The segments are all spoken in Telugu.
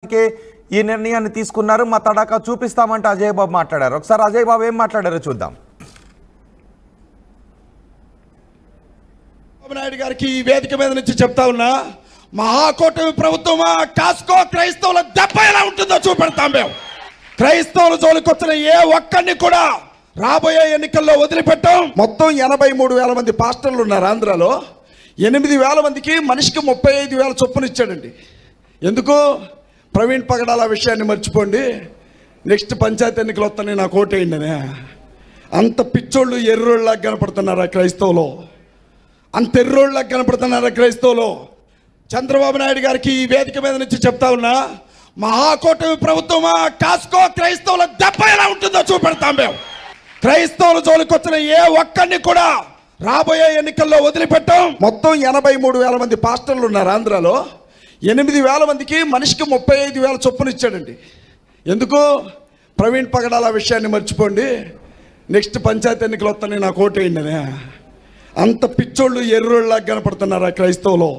ఈ నిర్ణయాన్ని తీసుకున్నారు. మా తడాకా చూపిస్తామంటే అజయ్ బాబు మాట్లాడారు. ఒకసారి అజయ్ బాబు ఏం మాట్లాడారో చూద్దాం. నాయుడు గారికి ఈ వేదిక మీద నుంచి చెప్తా ఉన్నా, మహాకూటమి ప్రభుత్వమా కాస్కో క్రైస్తవుల దెబ్బ ఎలా ఉంటుందో చూపెడతాం. మేము క్రైస్తవుల జోలికొచ్చిన ఏ ఒక్కడిని కూడా రాబోయే ఎన్నికల్లో వదిలిపెట్టాం. మొత్తం 83,000 మంది పాస్టర్లు ఉన్నారు ఆంధ్రాలో. 8,000 మందికి మనిషికి 35,000 చొప్పున ఇచ్చాడండి. ఎందుకు? ప్రవీణ్ పగడాల విషయాన్ని మర్చిపోండి, నెక్స్ట్ పంచాయతీ ఎన్నికలు వస్తానే నాకు ఓటేయండి అనే. అంత పిచ్చోళ్ళు ఎర్రోళ్ళలాగా కనపడుతున్నారా క్రైస్తవులు? అంత ఎర్రోళ్ళలాగా కనపడుతున్నారా క్రైస్తవులు? చంద్రబాబు నాయుడు గారికి ఈ వేదిక మీద నుంచి చెప్తా ఉన్నా, మహాకూటమి ప్రభుత్వమా కాస్కో క్రైస్తవుల దెబ్బ ఎలా ఉంటుందో చూపెడతాం. మేము క్రైస్తవుల జోలికొచ్చిన ఏ ఒక్కడిని కూడా రాబోయే ఎన్నికల్లో వదిలిపెట్టాం. మొత్తం 83,000 మంది పాస్టర్లు ఉన్నారు ఆంధ్రాలో. 8,000 మందికి మనిషికి 35,000 చొప్పున ఇచ్చాడండి. ఎందుకు? ప్రవీణ్ పగడాల విషయాన్ని మర్చిపోండి, నెక్స్ట్ పంచాయతీ ఎన్నికలు వస్తానే నాకు ఓటేయండి అనే. అంత పిచ్చోళ్ళు ఎర్రోళ్ళలాగా కనపడుతున్నారా క్రైస్తవులు?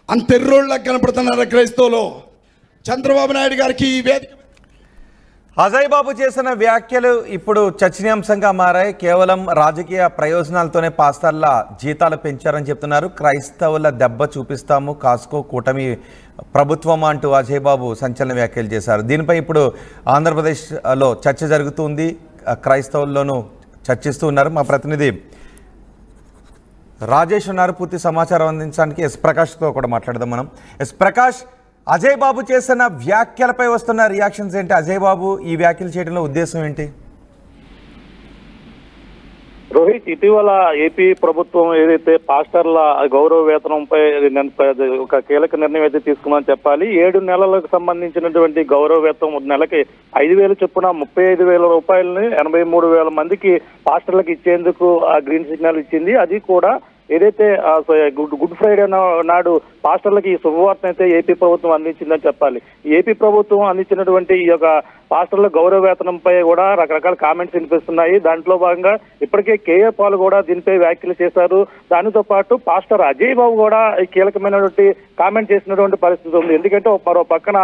అంత ఎర్రోళ్ళలాగా కనపడుతున్నారా క్రైస్తవులు? చంద్రబాబు నాయుడు గారికి ఈ వేదిక అజయ్ బాబు చేసిన వ్యాఖ్యలు ఇప్పుడు చర్చనీయాంశంగా మారాయి. కేవలం రాజకీయ ప్రయోజనాలతోనే పాస్టర్ల జీతాలు పెంచారని చెప్తున్నారు. క్రైస్తవుల దెబ్బ చూపిస్తాము కాస్కో కూటమి ప్రభుత్వం అంటూ అజయ్ బాబు సంచలన వ్యాఖ్యలు చేశారు. దీనిపై ఇప్పుడు ఆంధ్రప్రదేశ్లో చర్చ జరుగుతుంది. క్రైస్తవుల్లోనూ చర్చిస్తూ ఉన్నారు. మా ప్రతినిధి రాజేష్ ఉన్నారు. పూర్తి సమాచారం అందించడానికి ఎస్ ప్రకాష్తో కూడా మాట్లాడదాం మనం. ఎస్ ప్రకాష్, అజయ్ బాబు చేసిన వ్యాఖ్యలపై వస్తున్న రియాక్షన్స్ ఏంటి? అజయ్ బాబు ఈ వ్యాఖ్యలు చేయడంలో ఉద్దేశం ఏంటి? రోహిత్, ఇటీవల ఏపీ ప్రభుత్వం ఏదైతే పాస్టర్ల గౌరవ వేతనంపై ఒక కీలక నిర్ణయం అయితే తీసుకున్నామని చెప్పాలి. 7 నెలలకు సంబంధించినటువంటి గౌరవ వేతనం నెలకి 5,000 చొప్పున 35,000 రూపాయలని 83,000 మందికి పాస్టర్లకు ఇచ్చేందుకు ఆ గ్రీన్ సిగ్నల్ ఇచ్చింది. అది కూడా ఏదైతే గుడ్ ఫ్రైడే నాడు పాస్టర్లకి ఈ శుభవార్తను అయితే ఏపీ ప్రభుత్వం అందించిందని చెప్పాలి. ఏపీ ప్రభుత్వం అందించినటువంటి ఈ యొక్క పాస్టర్ల గౌరవ వేతనంపై కూడా రకరకాల కామెంట్స్ వినిపిస్తున్నాయి. దాంట్లో భాగంగా ఇప్పటికే కేఏ పాల్ కూడా దీనిపై వ్యాఖ్యలు చేశారు. దానితో పాటు పాస్టర్ అజయ్ బాబు కూడా కీలకమైనటువంటి కామెంట్ చేసినటువంటి పరిస్థితి ఉంది. ఎందుకంటే మరో పక్కన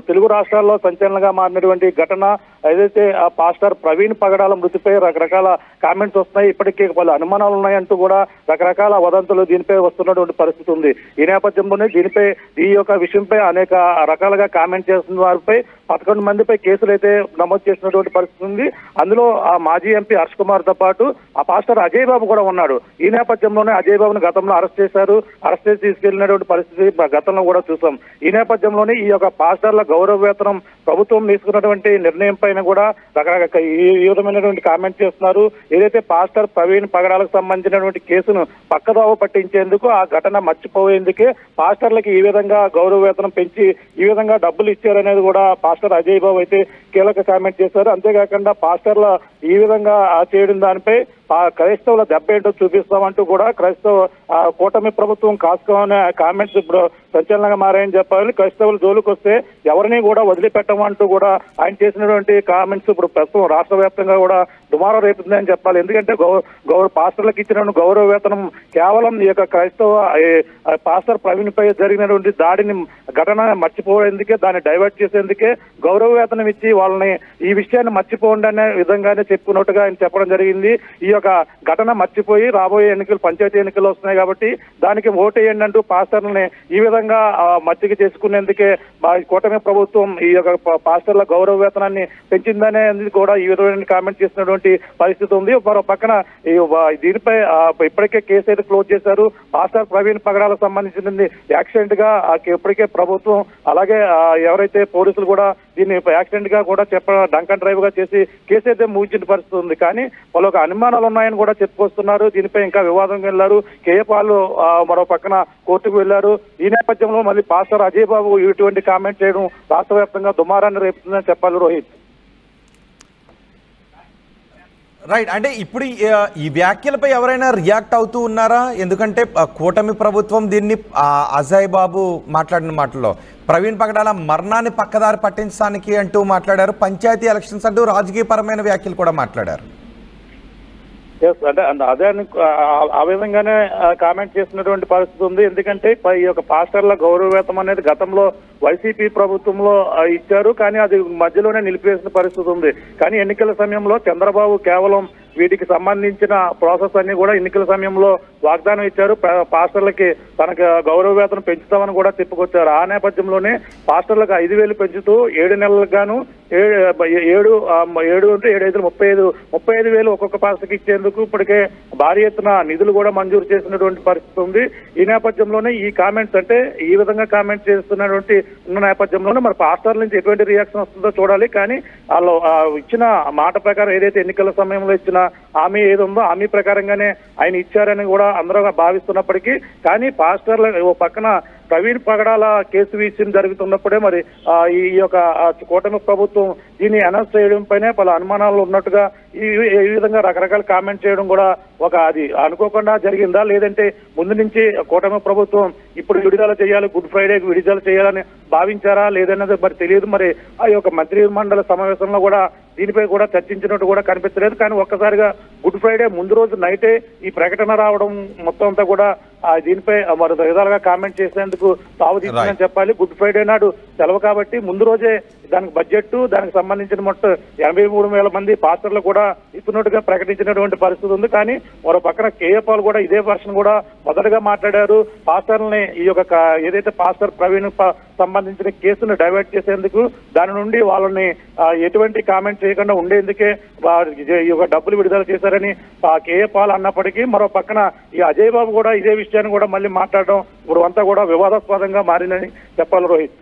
తెలుగు రాష్ట్రాల్లో సంచలనంగా మారినటువంటి ఘటన ఏదైతే ఆ పాస్టర్ ప్రవీణ్ పగడాల మృతిపై రకరకాల కామెంట్స్ వస్తున్నాయి. ఇప్పటికే పలు అనుమానాలు ఉన్నాయంటూ కూడా రకరకాల వదంతులు దీనిపై వస్తున్నటువంటి పరిస్థితి ఉంది. ఈ నేపథ్యంలోనే ఈ యొక్క విషయంపై అనేక రకాలుగా కామెంట్ చేస్తున్న వారిపై 11 మందిపై కేసులు అయితే నమోదు చేసినటువంటి పరిస్థితి ఉంది. అందులో ఆ మాజీ ఎంపీ హర్ష్ కుమార్ తో పాటు ఆ పాస్టర్ అజయ్ బాబు కూడా ఉన్నాడు. ఈ నేపథ్యంలోనే అజయ్ బాబును గతంలో అరెస్ట్ చేశారు. అరెస్ట్ చేసి తీసుకెళ్లినటువంటి పరిస్థితి గతంలో కూడా చూసాం. ఈ నేపథ్యంలోనే ఈ యొక్క పాస్టర్ల గౌరవ వేతనం ప్రభుత్వం తీసుకున్నటువంటి నిర్ణయం పైన కూడా రకరకాల ఈ విధమైనటువంటి కామెంట్ చేస్తున్నారు. ఏదైతే పాస్టర్ ప్రవీణ్ పగడాలకు సంబంధించినటువంటి కేసును పక్కదోవ పట్టించేందుకు, ఆ ఘటన మర్చిపోయేందుకే పాస్టర్లకి ఈ విధంగా గౌరవ వేతనం పెంచి ఈ విధంగా డబ్బులు ఇచ్చారనేది కూడా పాస్టర్ అజయ్ బాబు అయితే కీలక కామెంట్ చేశారు. అంతేకాకుండా పాస్టర్ల ఈ విధంగా చేయడం దానిపై క్రైస్తవుల దెబ్బ ఏంటో చూపిస్తామంటూ కూడా క్రైస్తవ కూటమి ప్రభుత్వం కాస్కో అనే కామెంట్స్ ఇప్పుడు సంచలనంగా మారాయని చెప్పాలి. క్రైస్తవుల జోలికి వస్తే ఎవరిని కూడా వదిలిపెట్టమంటూ కూడా ఆయన చేసినటువంటి కామెంట్స్ ఇప్పుడు ప్రస్తుతం రాష్ట్ర వ్యాప్తంగా కూడా దుమారం రేపుతుందని చెప్పాలి. ఎందుకంటే పాస్టర్లకు ఇచ్చిన గౌరవ వేతనం కేవలం ఈ యొక్క క్రైస్తవ పాస్టర్ ప్రవీణ్ పై జరిగినటువంటి దాడిని ఘటన మర్చిపోయేందుకే, దాన్ని డైవర్ట్ చేసేందుకే గౌరవ వేతనం ఇచ్చి వాళ్ళని ఈ విషయాన్ని మర్చిపోండి అనే విధంగానే చెప్పుకున్నట్టుగా ఆయన చెప్పడం జరిగింది. ఈ యొక్క ఘటన మర్చిపోయి రాబోయే ఎన్నికలు పంచాయతీ ఎన్నికలు వస్తున్నాయి కాబట్టి దానికి ఓటేయండి అంటూ పాస్టర్లని ఈ విధంగా మచ్చిక చేసుకునేందుకే కూటమి ప్రభుత్వం ఈ యొక్క పాస్టర్ల గౌరవ వేతనాన్ని పెంచిందనే కూడా ఈ విధమైన కామెంట్ చేసినటువంటి పరిస్థితి ఉంది. మరో పక్కన దీనిపై ఇప్పటికే కేసు అయితే క్లోజ్ చేశారు. పాస్టర్ ప్రవీణ్ పగడాలకు సంబంధించింది యాక్సిడెంట్ గా ఇప్పటికే ప్రభుత్వం అలాగే ఎవరైతే పోలీసులు కూడా దీన్ని యాక్సిడెంట్ గా కూడా డంకన్ డ్రైవ్ గా చేసి కేసు అయితే ముగించిన పరిస్థితి ఉంది. కానీ వాళ్ళు ఒక అనుమానాలు ఉన్నాయని కూడా చెప్పుకొస్తున్నారు. దీనిపై ఇంకా వివాదం వెళ్లారు. కేఏ పాల్ మరో పక్కన కోర్టుకు వెళ్లారు. ఈ నేపథ్యంలో మళ్ళీ పాస్టర్ అజయ్ బాబు ఇటువంటి కామెంట్ చేయడం రాష్ట్ర వ్యాప్తంగా దుమారాన్ని రేపుతుందని చెప్పాలి. రోహిత్, రైట్. అంటే ఇప్పుడు ఈ వ్యాఖ్యలపై ఎవరైనా రియాక్ట్ అవుతూ ఉన్నారా? ఎందుకంటే కూటమి ప్రభుత్వం దీన్ని అజయ్ బాబు మాట్లాడిన మాటల్లో ప్రవీణ్ పగడాల మరణాన్ని పక్కదారి పట్టించడానికి అంటూ మాట్లాడారు. పంచాయతీ ఎలక్షన్స్ అంటూ రాజకీయపరమైన వ్యాఖ్యలు కూడా మాట్లాడారు. అంటే అదే ఆ విధంగానే కామెంట్ చేస్తున్నటువంటి పరిస్థితి ఉంది. ఎందుకంటే ఈ యొక్క పాస్టర్ల గౌరవ వేతనం అనేది గతంలో వైసీపీ ప్రభుత్వంలో ఇచ్చారు, కానీ అది మధ్యలోనే నిలిపివేసిన పరిస్థితి ఉంది. కానీ ఎన్నికల సమయంలో చంద్రబాబు కేవలం వీటికి సంబంధించిన ప్రాసెస్ అన్ని కూడా ఎన్నికల సమయంలో వాగ్దానం ఇచ్చారు. పాస్టర్లకి తనకు గౌరవ వేతనం పెంచుతామని కూడా చెప్పుకొచ్చారు. ఆ నేపథ్యంలోనే పాస్టర్లకు 5,000 పెంచుతూ 7 నెలలకు గాను 35,000 ఒక్కొక్క పాస్టర్కి ఇచ్చేందుకు ఇప్పటికే భారీ ఎత్తున నిధులు కూడా మంజూరు చేసినటువంటి పరిస్థితి ఉంది. ఈ నేపథ్యంలోనే ఈ కామెంట్స్ అంటే ఈ విధంగా కామెంట్ చేస్తున్నటువంటి ఉన్న నేపథ్యంలోనే మరి పాస్టర్ల నుంచి ఎటువంటి రియాక్షన్ వస్తుందో చూడాలి. కానీ వాళ్ళు ఇచ్చిన మాట ప్రకారం ఏదైతే ఎన్నికల సమయంలో ఇచ్చిన హామీ ఏది ఉందో హామీ ప్రకారంగానే ఆయన ఇచ్చారని కూడా అందరూ భావిస్తున్నప్పటికీ, కానీ పాస్టర్ల ఓ పక్కన ప్రవీణ్ పగడాల కేసు విషయం జరుగుతున్నప్పుడే మరి ఈ యొక్క కూటమి ప్రభుత్వం దీన్ని అనౌన్స్ చేయడం పైనే పలు అనుమానాలు ఉన్నట్టుగా ఈ విధంగా రకరకాల కామెంట్ చేయడం కూడా అది అనుకోకుండా జరిగిందా, లేదంటే ముందు నుంచి కూటమి ప్రభుత్వం ఇప్పుడు విడుదల చేయాలి, గుడ్ ఫ్రైడేకి విడుదల చేయాలని భావించారా లేదన్నది మరి తెలియదు. మరి ఆ యొక్క మంత్రి మండలి సమావేశంలో కూడా దీనిపై కూడా చర్చించినట్టు కూడా కనిపించలేదు. కానీ ఒక్కసారిగా గుడ్ ఫ్రైడే ముందు రోజు నైటే ఈ ప్రకటన రావడం మొత్తం అంతా కూడా దీనిపై మరో విధాలుగా కామెంట్ చేసేందుకు తావుతీసిందని చెప్పాలి. గుడ్ ఫ్రైడే నాడు సెలవు కాబట్టి ముందు రోజే దానికి బడ్జెట్ దానికి సంబంధించిన మొత్తం 83,000 మంది పాస్టర్లు కూడా ఇస్తున్నట్టుగా ప్రకటించినటువంటి పరిస్థితి ఉంది. కానీ మరో పక్కన కేఏ పాల్ కూడా ఇదే వర్షన్ కూడా మొదటగా మాట్లాడారు. పాస్టర్లని ఈ యొక్క ఏదైతే పాస్టర్ ప్రవీణ్ సంబంధించిన కేసును డైవర్ట్ చేసేందుకు దాని నుండి వాళ్ళని ఎటువంటి కామెంట్ చేయకుండా ఉండేందుకే ఈ యొక్క డబ్బులు విడుదల చేశారని కేఏ పాల్ అన్నప్పటికీ మరో పక్కన ఈ అజయ్ బాబు కూడా ఇదే విషయాన్ని కూడా మళ్ళీ మాట్లాడడం ఇప్పుడు అంతా కూడా వివాదాస్పదంగా మారిందని చెప్పాలి. రోహిత్.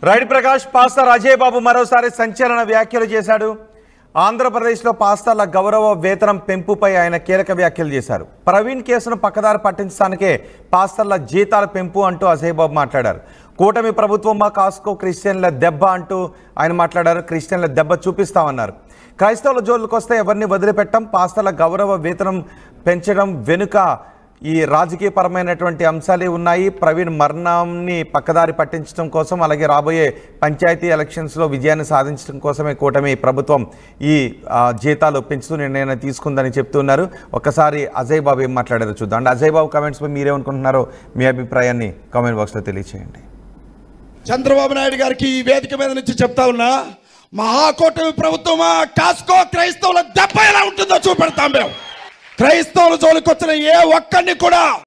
రైట్ ప్రకాష్, పాస్టర్ అజయ్ బాబు మరోసారి సంచలన వ్యాఖ్యలు చేశాడు. ఆంధ్రప్రదేశ్లో పాస్టర్ల గౌరవ వేతనం పెంపుపై ఆయన కీలక వ్యాఖ్యలు చేశారు. ప్రవీణ్ కేసును పక్కదారి పట్టించడానికే పాస్టర్ల జీతాల పెంపు అంటూ అజయ్ బాబు మాట్లాడారు. కూటమి ప్రభుత్వం మా కాస్కో క్రిస్టియన్ల దెబ్బ అంటూ ఆయన మాట్లాడారు. క్రిస్టియన్ల దెబ్బ చూపిస్తామన్నారు. క్రైస్తవుల జోలికి వస్తే ఎవరిని వదిలిపెట్టం, పాస్టర్ల గౌరవ వేతనం పెంచడం వెనుక ఈ రాజకీయపరమైనటువంటి అంశాలే ఉన్నాయి. ప్రవీణ్ మరణాన్ని పక్కదారి పట్టించడం కోసం, అలాగే రాబోయే పంచాయతీ ఎలక్షన్స్లో విజయాన్ని సాధించడం కోసమే కూటమి ప్రభుత్వం ఈ జీతాలు పెంచుతూ నిర్ణయాన్ని తీసుకుందని చెప్తున్నారు. ఒక్కసారి అజయ్ బాబు ఏం మాట్లాడారో చూద్దాం. అంటే అజయ్ బాబు కామెంట్స్పై మీరేమనుకుంటున్నారో మీ అభిప్రాయాన్ని కామెంట్ బాక్స్లో తెలియచేయండి. చంద్రబాబు నాయుడు గారికి ఈ వేదిక మీద నుంచి చెప్తా ఉన్నా, మహాకూటమి ప్రభుత్వమా కాస్కో క్రైస్తవుల దెబ్బ ఎలా ఉంటుందో చూపెడతాం మేము. క్రైస్తవుల జోలికి వచ్చిన ఏ ఒక్కడిని కూడా